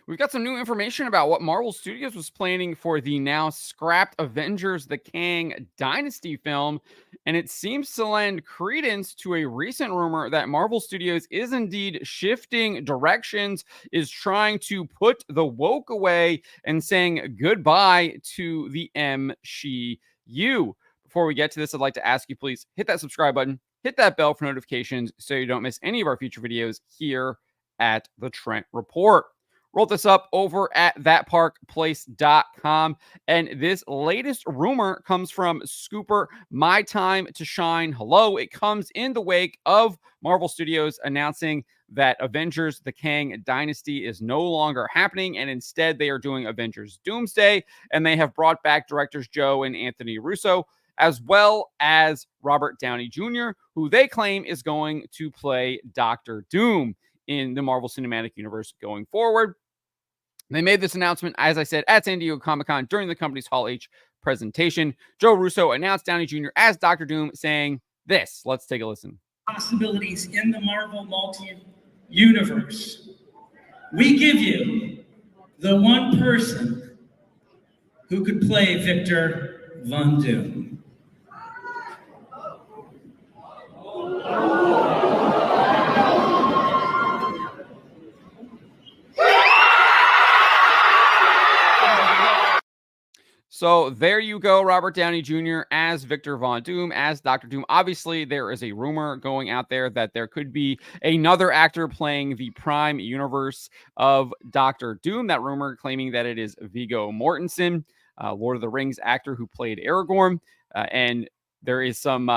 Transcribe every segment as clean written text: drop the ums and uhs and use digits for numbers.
We've got some new information about what Marvel Studios was planning for the now scrapped Avengers the Kang Dynasty film, and it seems to lend credence to a recent rumor that Marvel Studios is indeed shifting directions, is trying to put the woke away, and saying goodbye to the MSheU. Before we get to this, I'd like to ask you, please hit that subscribe button, hit that bell for notifications so you don't miss any of our future videos here at the Trent Report. Wrote this up over at thatparkplace.com. And this latest rumor comes from Scooper My Time to Shine Hello. It comes in the wake of Marvel Studios announcing that Avengers the Kang Dynasty is no longer happening, and instead they are doing Avengers Doomsday, and they have brought back directors Joe and Anthony Russo, as well as Robert Downey Jr., who they claim is going to play Doctor Doom in the Marvel Cinematic Universe going forward. They made this announcement, as I said, at San Diego Comic-Con during the company's Hall H presentation. Joe Russo announced Downey Jr. as Doctor Doom, saying this. Let's take a listen. Possibilities in the Marvel multi-universe. We give you the one person who could play Victor Von Doom. So there you go, Robert Downey Jr. as Victor Von Doom, as Dr. Doom. Obviously, there is a rumor going out there that there could be another actor playing the Prime universe of Dr. Doom. That rumor claiming that it is Viggo Mortensen, Lord of the Rings actor who played Aragorn. And there is some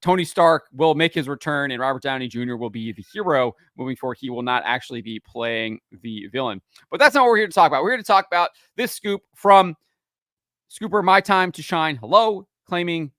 Tony Stark will make his return, and Robert Downey Jr. will be the hero moving forward. He will not actually be playing the villain. But that's not what we're here to talk about. We're here to talk about this scoop from Scooper My Time to Shine Hello, claiming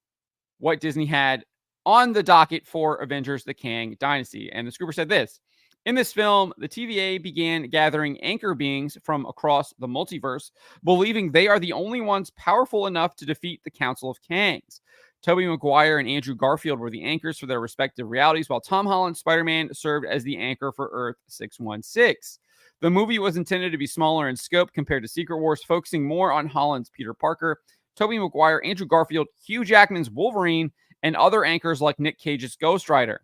what Disney had on the docket for Avengers the Kang Dynasty. And the Scooper said this. In this film, the TVA began gathering anchor beings from across the multiverse, believing they are the only ones powerful enough to defeat the Council of Kangs. Tobey Maguire and Andrew Garfield were the anchors for their respective realities, while Tom Holland's Spider-Man served as the anchor for Earth 616. The movie was intended to be smaller in scope compared to Secret Wars, focusing more on Holland's Peter Parker, Tobey Maguire, Andrew Garfield, Hugh Jackman's Wolverine, and other anchors like Nick Cage's Ghost Rider.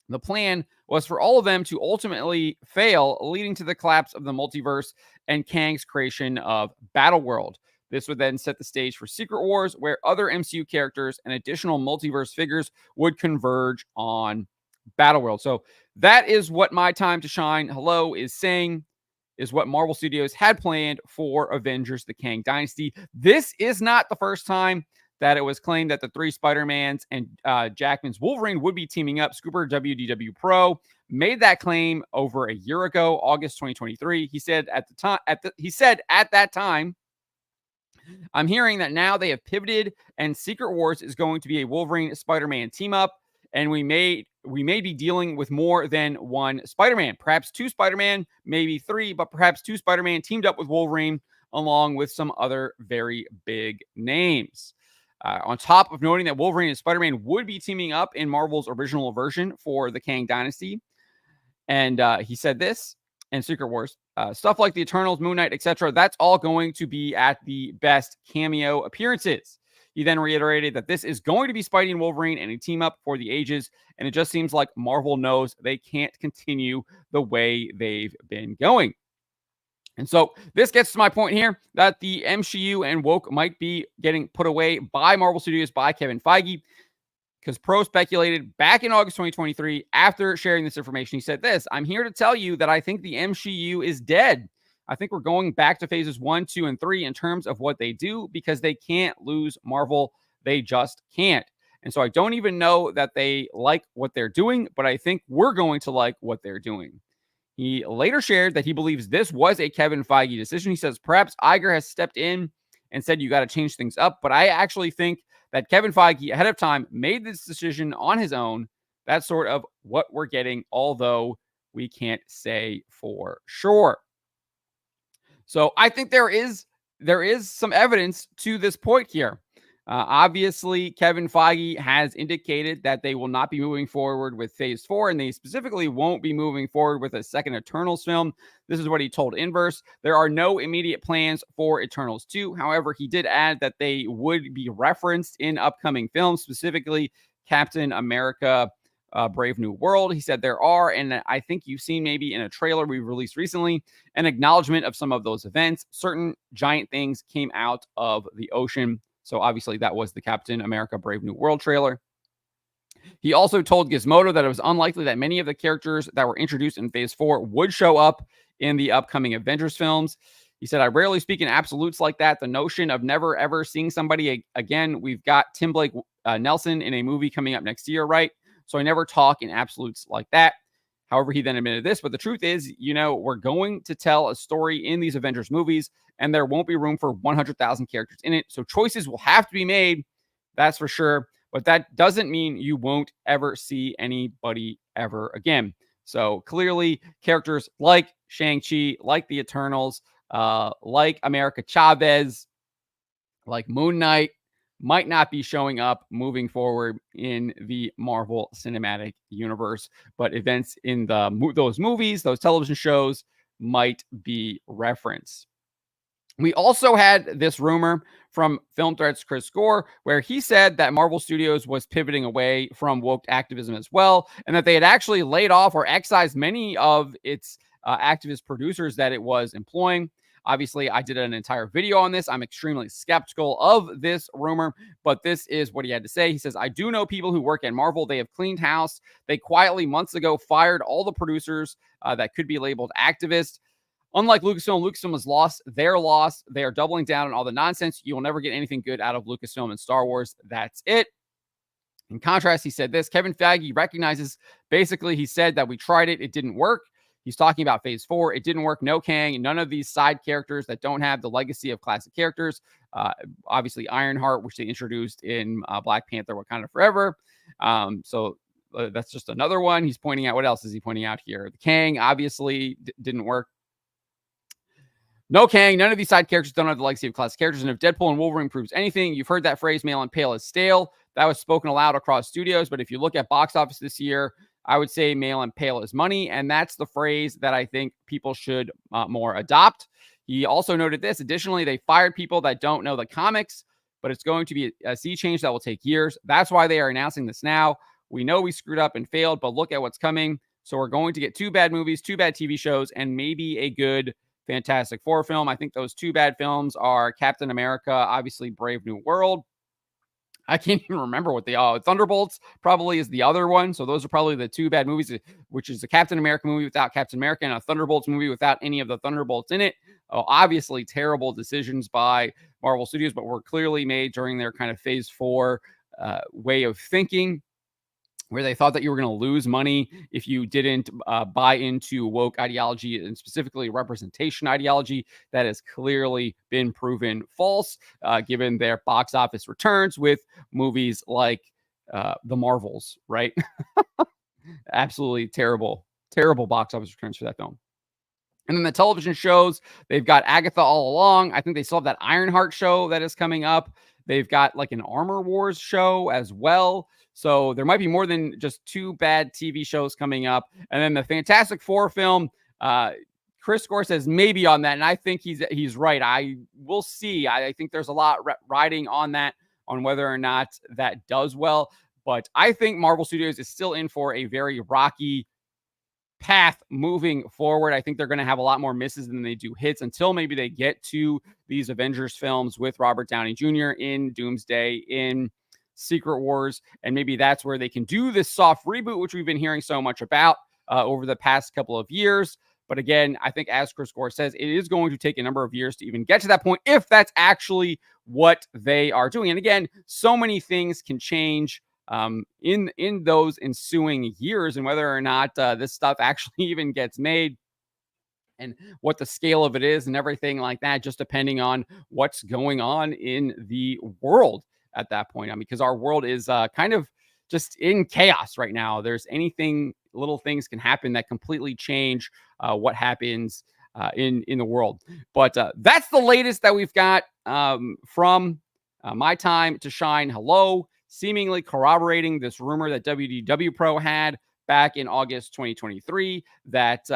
The plan was for all of them to ultimately fail, leading to the collapse of the multiverse and Kang's creation of Battleworld. This would then set the stage for Secret Wars, where other MCU characters and additional multiverse figures would converge on Battleworld. So that is what My Time to Shine Hello is saying, is what Marvel Studios had planned for Avengers the Kang Dynasty. This is not the first time that it was claimed that the three Spider-Mans and Jackman's Wolverine would be teaming up. Scooper WDW Pro made that claim over a year ago, August 2023. He said at that time, I'm hearing that now they have pivoted and Secret Wars is going to be a Wolverine Spider-Man team up, and we may be dealing with more than one Spider-Man, perhaps two Spider-Man, maybe three, but perhaps two Spider-Man teamed up with Wolverine along with some other very big names. On top of noting that Wolverine and Spider-Man would be teaming up in Marvel's original version for the Kang Dynasty. And he said this in Secret Wars, stuff like the Eternals, Moon Knight, etc., that's all going to be at the best cameo appearances. He then reiterated that this is going to be Spidey and Wolverine and a team up for the ages. And it just seems like Marvel knows they can't continue the way they've been going. And so this gets to my point here that the MSheU and woke might be getting put away by Marvel Studios, by Kevin Feige, because Pro speculated back in August 2023 after sharing this information. He said this, I'm here to tell you that I think the MSheU is dead. I think we're going back to phases 1, 2, and 3 in terms of what they do because they can't lose Marvel. They just can't. And so I don't even know that they like what they're doing, but I think we're going to like what they're doing. He later shared that he believes this was a Kevin Feige decision. He says, perhaps Iger has stepped in and said, you got to change things up. But I actually think that Kevin Feige ahead of time made this decision on his own. That's sort of what we're getting, although we can't say for sure. So I think there is some evidence to this point here. Obviously, Kevin Feige has indicated that they will not be moving forward with Phase 4, and they specifically won't be moving forward with a second Eternals film. This is what he told Inverse. There are no immediate plans for Eternals 2. However, he did add that they would be referenced in upcoming films, specifically Captain America Brave New World. He said there are, and I think you've seen maybe in a trailer we released recently, an acknowledgement of some of those events. Certain giant things came out of the ocean. So obviously that was the Captain America Brave New World trailer. He also told Gizmodo that it was unlikely that many of the characters that were introduced in Phase 4 would show up in the upcoming Avengers films. He said, I rarely speak in absolutes like that. The notion of never, ever seeing somebody again. We've got Tim Blake Nelson in a movie coming up next year, right? So I never talk in absolutes like that. However, he then admitted this, but the truth is, we're going to tell a story in these Avengers movies, and there won't be room for 100,000 characters in it. So choices will have to be made. That's for sure. But that doesn't mean you won't ever see anybody ever again. So clearly, characters like Shang-Chi, like the Eternals, like America Chavez, like Moon Knight, might not be showing up moving forward in the Marvel Cinematic Universe, but events in those movies, those television shows might be referenced. We also had this rumor from Film Threats Chris Gore, where he said that Marvel Studios was pivoting away from woke activism as well, and that they had actually laid off or excised many of its activist producers that it was employing. Obviously, I did an entire video on this. I'm extremely skeptical of this rumor, but this is what he had to say. He says, I do know people who work at Marvel. They have cleaned house. They quietly, months ago, fired all the producers that could be labeled activists. Unlike Lucasfilm has lost their loss. They are doubling down on all the nonsense. You will never get anything good out of Lucasfilm and Star Wars. That's it. In contrast, he said this. Kevin Feige recognizes, basically, he said that we tried it. It didn't work. He's talking about Phase 4. It didn't work. No Kang. None of these side characters that don't have the legacy of classic characters. Obviously, Ironheart, which they introduced in Black Panther Wakanda Forever. So that's just another one. He's pointing out, what else is he pointing out here? The Kang, obviously, didn't work. No Kang, none of these side characters don't have the legacy of classic characters. And if Deadpool and Wolverine proves anything, you've heard that phrase, male and pale is stale. That was spoken aloud across studios. But if you look at box office this year, I would say male and pale is money. And that's the phrase that I think people should more adopt. He also noted this. Additionally, they fired people that don't know the comics, but it's going to be a sea change that will take years. That's why they are announcing this now. We know we screwed up and failed, but look at what's coming. So we're going to get 2 bad movies, 2 bad TV shows, and maybe a good Fantastic Four film. I think those 2 bad films are Captain America, obviously Brave New World. I can't even remember what Thunderbolts probably is the other one. So those are probably the 2 bad movies, which is a Captain America movie without Captain America and a Thunderbolts movie without any of the Thunderbolts in it. Obviously terrible decisions by Marvel Studios, but were clearly made during their kind of Phase 4 way of thinking, where they thought that you were going to lose money if you didn't buy into woke ideology and specifically representation ideology. That has clearly been proven false, given their box office returns with movies like The Marvels, right? Absolutely terrible, terrible box office returns for that film. And then the television shows, they've got Agatha All Along. I think they still have that Ironheart show that is coming up. They've got like an Armor Wars show as well. So there might be more than just 2 bad TV shows coming up. And then the Fantastic Four film, Chris Gore says maybe on that. And I think he's right. We'll see. I think there's a lot riding on that, on whether or not that does well. But I think Marvel Studios is still in for a very rocky path moving forward. I think they're going to have a lot more misses than they do hits until maybe they get to these Avengers films with Robert Downey Jr. in Doomsday, in Secret Wars, and maybe that's where they can do this soft reboot, which we've been hearing so much about over the past couple of years. But again, I think as Chris Gore says, it is going to take a number of years to even get to that point, if that's actually what they are doing. And again, so many things can change in those ensuing years, and whether or not this stuff actually even gets made, and what the scale of it is, and everything like that, just depending on what's going on in the world at that point. I mean, because our world is kind of just in chaos right now. There's little things can happen that completely change what happens in the world. But that's the latest that we've got from My Time to Shine Hello, seemingly corroborating this rumor that WDW Pro had back in August 2023, that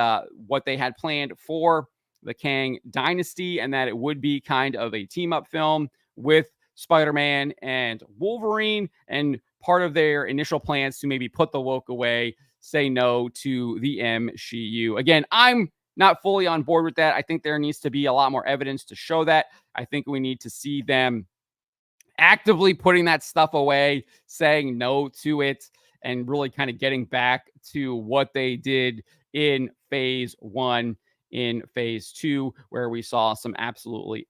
what they had planned for the Kang Dynasty, and that it would be kind of a team-up film with Spider-Man and Wolverine, and part of their initial plans to maybe put the woke away, say no to the MSheU. Again, I'm not fully on board with that. I think there needs to be a lot more evidence to show that. I think we need to see them actively putting that stuff away, saying no to it, and really kind of getting back to what they did in phase 1, in phase 2, where we saw some absolutely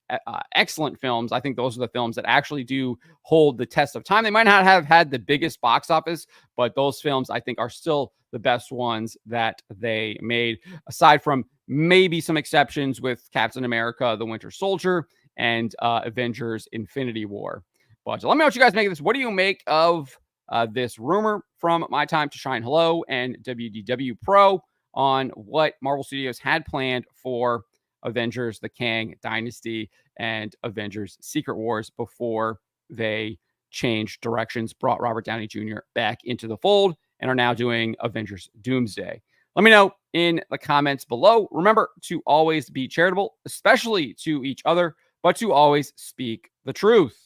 excellent films. I think those are the films that actually do hold the test of time. They might not have had the biggest box office, but those films I think are still the best ones that they made, aside from maybe some exceptions with Captain America, The Winter Soldier, and Avengers Infinity War. But let me know what you guys make of this. What do you make of this rumor from My Time to Shine Hello and WDW Pro on what Marvel Studios had planned for Avengers, the Kang Dynasty, and Avengers Secret Wars before they changed directions, brought Robert Downey Jr. back into the fold, and are now doing Avengers Doomsday? Let me know in the comments below. Remember to always be charitable, especially to each other, but to always speak the truth.